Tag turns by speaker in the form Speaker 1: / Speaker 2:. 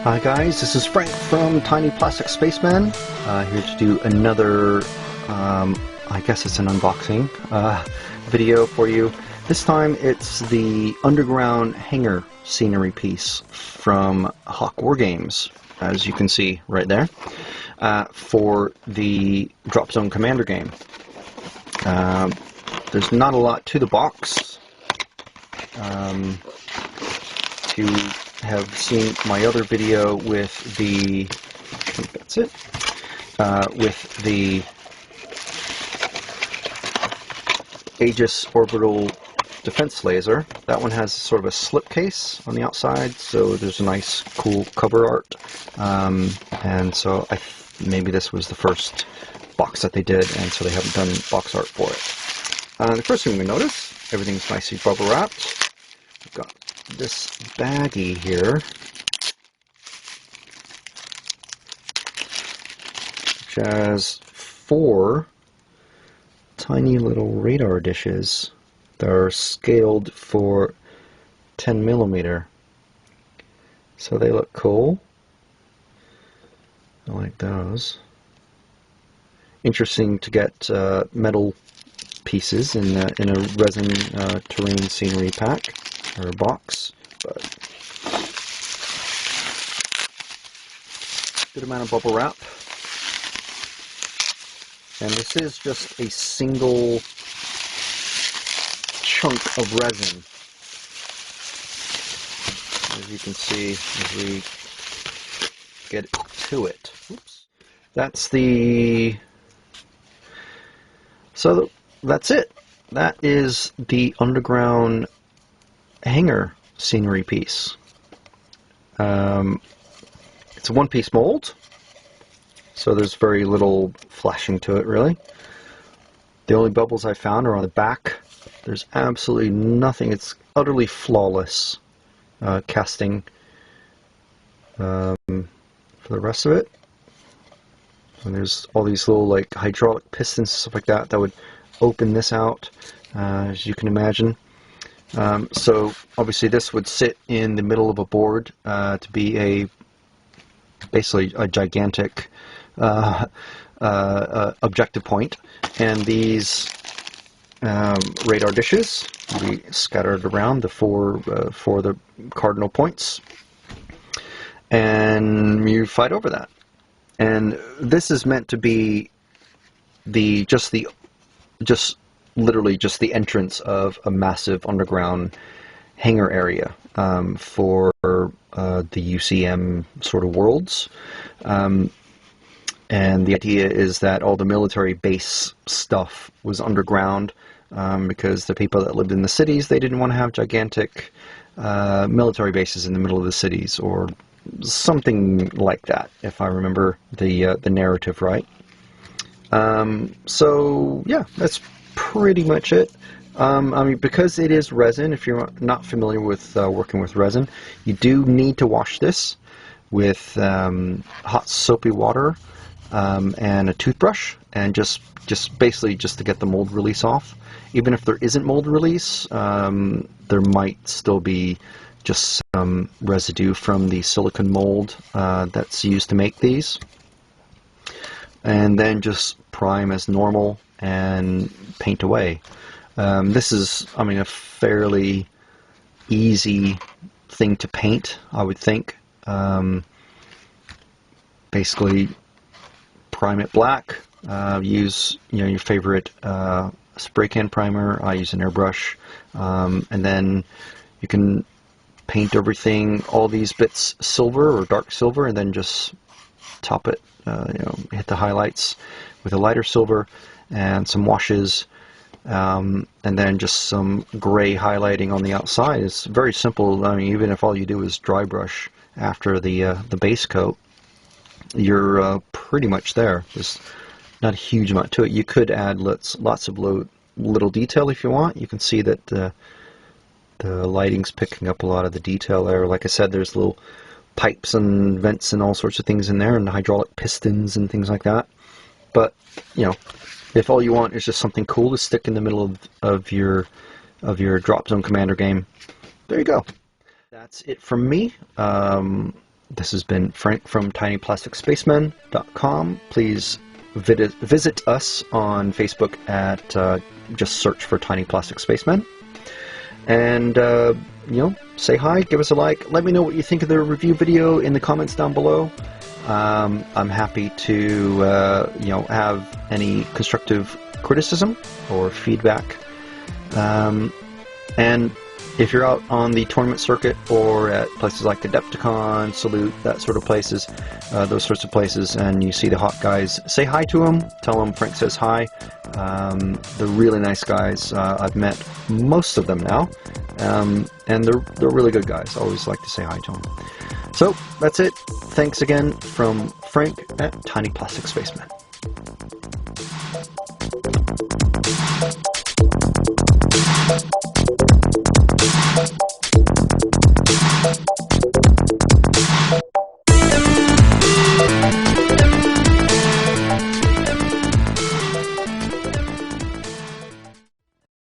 Speaker 1: Hi guys, this is Frank from Tiny Plastic Spaceman, here to do another, I guess it's an unboxing video for you. This time it's the Underground Hangar scenery piece from Hawk Wargames, as you can see right there, for the Dropzone Commander game. There's not a lot to the box. To have seen my other video with the, I think that's it, with the Aegis orbital defense laser. That one has sort of a slipcase on the outside, so there's a nice cool cover art, and so maybe this was the first box that they did, and so they haven't done box art for it. The first thing we notice, everything's nicely bubble wrapped. We've got this baggie here, which has 4 tiny little radar dishes that are scaled for 10mm. So they look cool. I like those. Interesting to get metal pieces in a resin terrain scenery pack or box, but good amount of bubble wrap. And this is just a single chunk of resin, as you can see as we get to it. Oops. That's the, so that's it. That is the Underground Hangar scenery piece. It's a one-piece mold, so there's very little flashing to it, really. The only bubbles I found are on the back. There's absolutely nothing. It's utterly flawless casting for the rest of it. And there's all these little like hydraulic pistons and stuff like that that would open this out, as you can imagine. So obviously this would sit in the middle of a board to be basically a gigantic objective point, and these radar dishes will be scattered around the for the cardinal points, and you fight over that. And this is meant to be literally just the entrance of a massive underground hangar area for the UCM sort of worlds. And the idea is that all the military base stuff was underground because the people that lived in the cities, they didn't want to have gigantic military bases in the middle of the cities, or something like that, if I remember the narrative right. So yeah, that's pretty much it. I mean, because it is resin, if you're not familiar with working with resin, you do need to wash this with hot soapy water and a toothbrush, and just basically just to get the mold release off. Even if there isn't mold release, there might still be just some residue from the silicone mold that's used to make these. And then just prime as normal and paint away. This is, I mean, a fairly easy thing to paint, I would think. Basically, prime it black. Use your favorite spray can primer. I use an airbrush, and then you can paint everything, all these bits silver or dark silver, and then just top it. Hit the highlights with a lighter silver and some washes, and then just some gray highlighting on the outside. It's very simple. I mean, even if all you do is dry brush after the base coat, you're pretty much there. There's not a huge amount to it. You could add lots of little detail if you want. You can see that the lighting's picking up a lot of the detail there. Like I said, there's little pipes and vents and all sorts of things in there, and hydraulic pistons and things like that. But if all you want is just something cool to stick in the middle of your Dropzone Commander game, there you go. That's it from me. This has been Frank from tinyplasticspacemen.com. Please visit us on Facebook at just search for Tiny Plastic Spacemen. And, say hi, give us a like. Let me know what you think of the review video in the comments down below. I'm happy to, have any constructive criticism or feedback. And if you're out on the tournament circuit or at places like Adepticon, Salute, that sort of places, those sorts of places, and you see the Hawk guys, say hi to them. Tell them Frank says hi. They're really nice guys. I've met most of them now, and they're really good guys. I always like to say hi to them. So that's it. Thanks again from Frank at Tiny Plastic Spacemen.